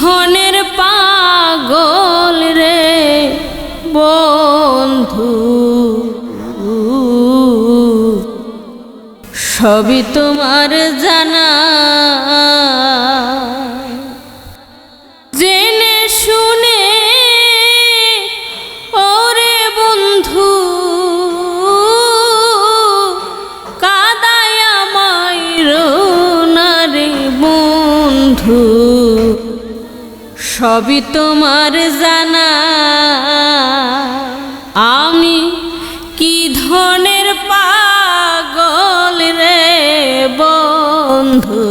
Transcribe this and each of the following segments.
ধনের পাগল রে বন্ধু, সবই তোমার জানা। জেনে শুনে ওরে বন্ধু কাদায় আমায় রোনা রে বন্ধু, সবই তোমার জানা। আমি কি ধনের পাগল রে বন্ধু,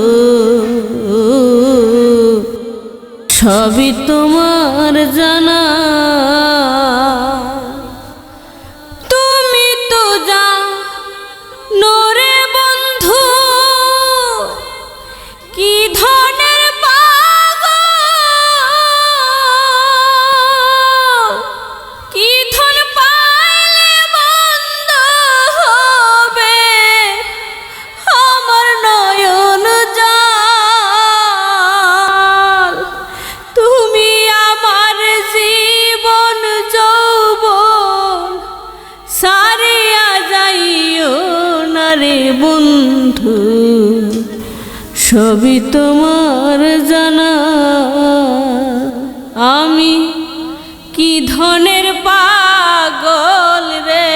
সবই তোমার জানা। তুমি তো জানো রে বন্ধু কি ধনের পাগল, কি ধন পাইলে বন্ধ হবে আমার নয়ন জল। তুমি আমার জীবন যৌবন সারিয়া যাইও না রে বন্ধু, সবই তোমার জানা। আমি কি ধনের পাগল রে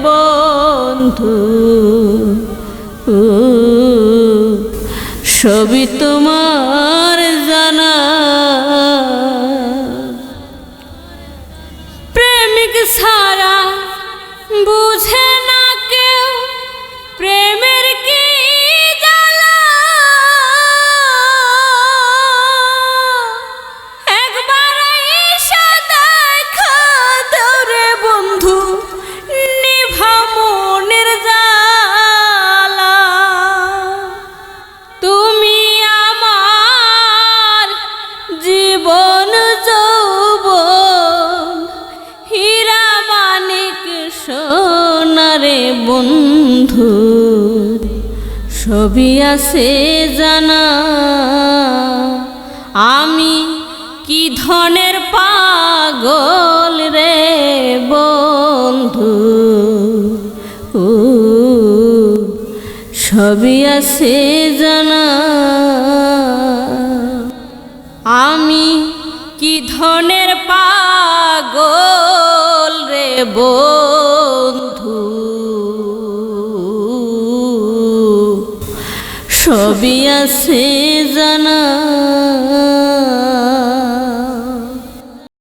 বন্ধু, সবই তোমার জানা। প্রেমিক ছাড়া বুঝে না কেউ প্রেমের কি জ্বালা, একবার এসে দেখা দাও রে বন্ধু নিভা মনের জ্বালা। তুমি আমার জীবন যৌবন হীরা মানিক সোনা রে বন্ধু, সবই আছে জানা। আমি কি ধনের পাগল রে বন্ধু, সবই আছে জানা। আমি কি ধনের পাগল রে বন্ধু, সবই আছে জানা।